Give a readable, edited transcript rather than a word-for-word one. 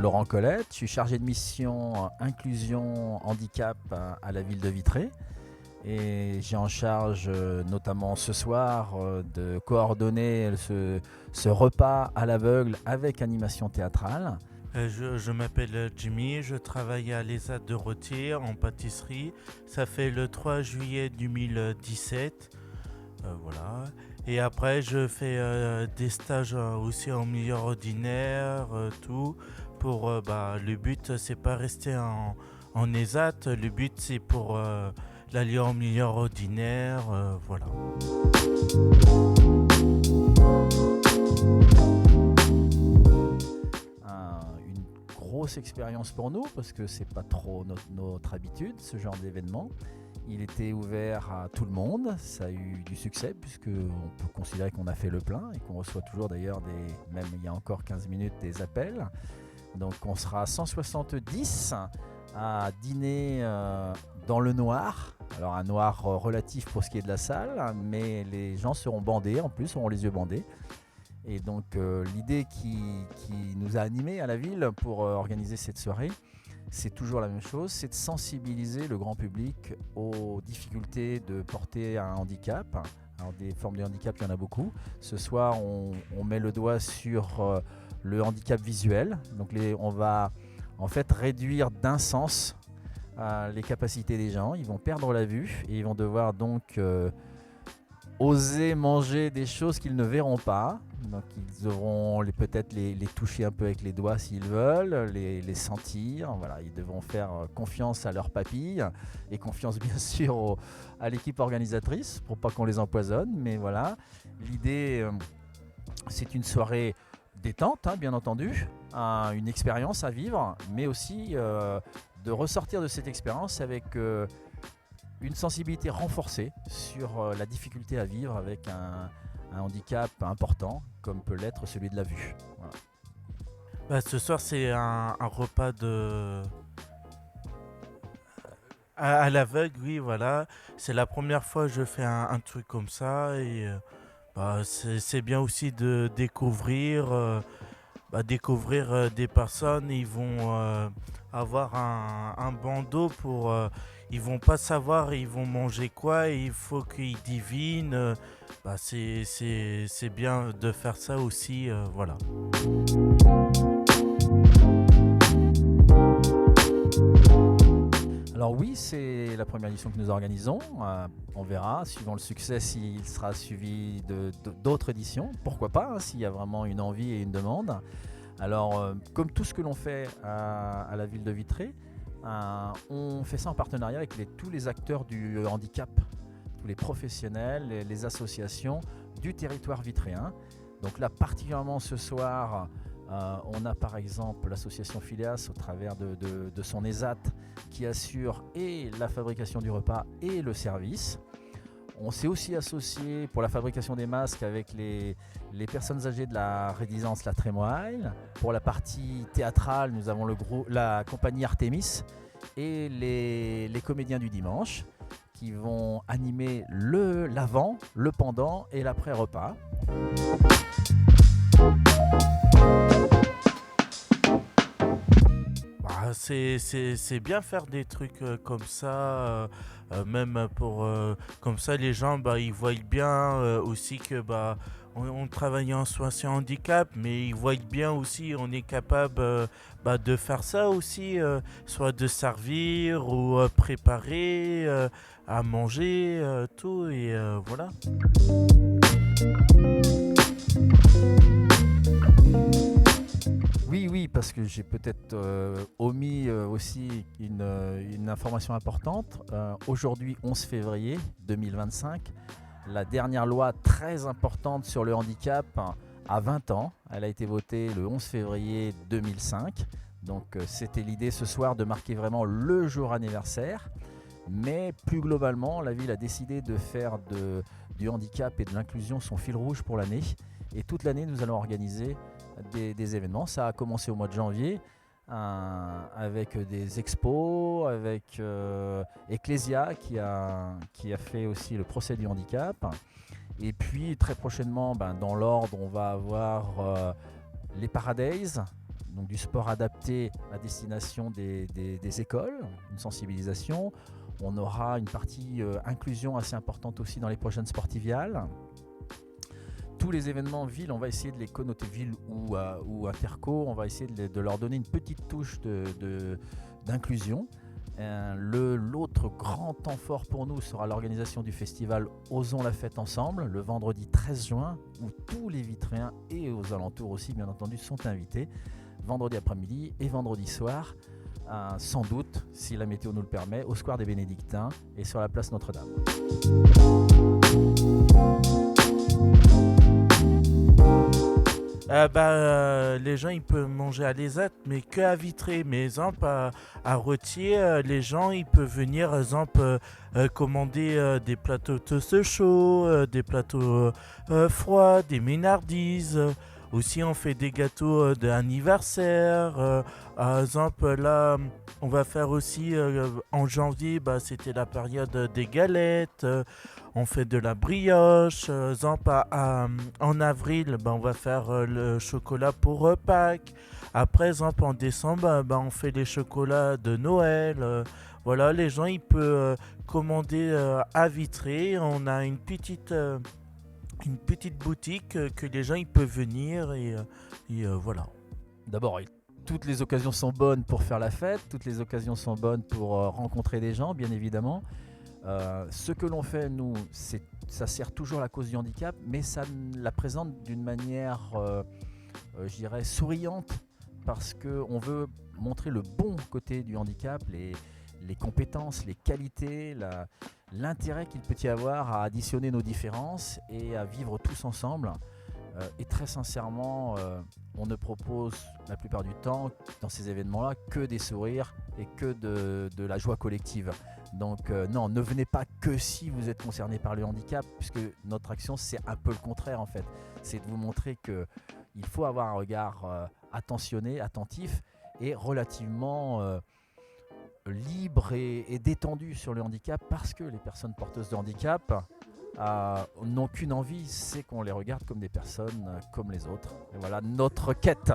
Laurent Colette, je suis chargé de mission inclusion handicap à la ville de Vitré et j'ai en charge notamment ce soir de coordonner ce repas à l'aveugle avec animation théâtrale. Je m'appelle Jimmy, je travaille à l'ESAT de Rothier en pâtisserie. Ça fait le 3 juillet 2017. Voilà. Et après, je fais des stages aussi en milieu ordinaire, tout. Le but, c'est pas rester en ESAT. Le but, c'est pour l'aller en milieu ordinaire. Voilà. Une grosse expérience pour nous parce que c'est pas trop notre habitude, ce genre d'événement. Il était ouvert à tout le monde, ça a eu du succès puisqu'on peut considérer qu'on a fait le plein et qu'on reçoit toujours d'ailleurs, même il y a encore 15 minutes, des appels. Donc on sera 170 à dîner dans le noir. Alors un noir relatif pour ce qui est de la salle, mais les gens seront bandés, en plus auront les yeux bandés. Et donc l'idée qui nous a animés à la ville pour organiser cette soirée, c'est toujours la même chose, c'est de sensibiliser le grand public aux difficultés de porter un handicap. Alors des formes de handicap, il y en a beaucoup. Ce soir, on met le doigt sur le handicap visuel. Donc on va en fait réduire d'un sens les capacités des gens. Ils vont perdre la vue et ils vont devoir donc oser manger des choses qu'ils ne verront pas. Donc ils devront peut-être les toucher un peu avec les doigts s'ils veulent, les sentir. Voilà, ils devront faire confiance à leurs papilles et confiance bien sûr à l'équipe organisatrice pour pas qu'on les empoisonne. Mais voilà, l'idée, c'est une soirée détente, bien entendu, une expérience à vivre, mais aussi de ressortir de cette expérience avec une sensibilité renforcée sur la difficulté à vivre avec un handicap important comme peut l'être celui de la vue. Voilà. Ce soir, c'est un repas à l'aveugle, oui, voilà. C'est la première fois que je fais un truc comme ça et c'est bien aussi de découvrir des personnes. Ils vont avoir un bandeau pour ils vont pas savoir ils vont manger quoi et il faut qu'ils devinent. C'est bien de faire ça aussi, voilà. Alors oui, c'est la première édition que nous organisons. On verra, suivant le succès, s'il sera suivi d'autres éditions. Pourquoi pas, s'il y a vraiment une envie et une demande. Alors, comme tout ce que l'on fait à la ville de Vitré, on fait ça en partenariat avec tous les acteurs du handicap, tous les professionnels, les associations du territoire vitréen. Donc là, particulièrement ce soir, on a par exemple l'association Phileas au travers de son ESAT qui assure et la fabrication du repas et le service. On s'est aussi associé pour la fabrication des masques avec les personnes âgées de la résidence La Trémoille. Pour la partie théâtrale, nous avons la compagnie Artemis et les comédiens du dimanche qui vont animer l'avant, le pendant et l'après-repas. C'est bien faire des trucs comme ça, même pour comme ça les gens ils voient bien aussi que on travaille en situation handicap, mais ils voient bien aussi on est capable de faire ça aussi, soit de servir ou préparer à manger, tout et voilà. Oui, parce que j'ai peut-être omis aussi une information importante. Aujourd'hui, 11 février 2025, la dernière loi très importante sur le handicap a 20 ans. Elle a été votée le 11 février 2005. Donc c'était l'idée ce soir de marquer vraiment le jour anniversaire. Mais plus globalement, la ville a décidé de faire du handicap et de l'inclusion son fil rouge pour l'année. Et toute l'année, nous allons organiser des événements. Ça a commencé au mois de janvier avec des expos, avec Ecclesia qui a fait aussi le procès du handicap. Et puis très prochainement, dans l'ordre, on va avoir les Paradays, donc du sport adapté à destination des écoles, une sensibilisation. On aura une partie inclusion assez importante aussi dans les prochaines sportiviales. Tous les événements ville, on va essayer de les connoter ville ou interco, on va essayer de leur donner une petite touche d'inclusion. L'autre grand temps fort pour nous sera l'organisation du festival Osons la fête ensemble, le vendredi 13 juin, où tous les Vitréens et aux alentours aussi, bien entendu, sont invités, vendredi après-midi et vendredi soir, sans doute, si la météo nous le permet, au square des Bénédictins et sur la place Notre-Dame. Les gens ils peuvent manger à l'ESAT, mais que à Vitré. Mais exemple à Retier, les gens ils peuvent venir exemple commander des plateaux toast chaud, des plateaux froids, des ménardises. Aussi on fait des gâteaux d'anniversaire. Par exemple là on va faire aussi en janvier, c'était la période des galettes. On fait de la brioche. En avril, on va faire le chocolat pour Pâques. Après, exemple, en décembre, on fait les chocolats de Noël. Voilà, les gens ils peuvent commander à Vitré. On a une petite boutique que les gens ils peuvent venir et voilà. D'abord, toutes les occasions sont bonnes pour faire la fête, toutes les occasions sont bonnes pour rencontrer des gens, bien évidemment. Ce que l'on fait, nous, ça sert toujours la cause du handicap, mais ça la présente d'une manière, je dirais, souriante, parce qu'on veut montrer le bon côté du handicap, les compétences, les qualités, l'intérêt qu'il peut y avoir à additionner nos différences et à vivre tous ensemble. Et très sincèrement, on ne propose la plupart du temps, dans ces événements-là, que des sourires et que de la joie collective. Donc non, ne venez pas que si vous êtes concerné par le handicap, puisque notre action, c'est un peu le contraire en fait. C'est de vous montrer qu'il faut avoir un regard attentionné, attentif et relativement libre et détendu sur le handicap, parce que les personnes porteuses de handicap n'ont qu'une envie, c'est qu'on les regarde comme des personnes comme les autres. Et voilà notre quête.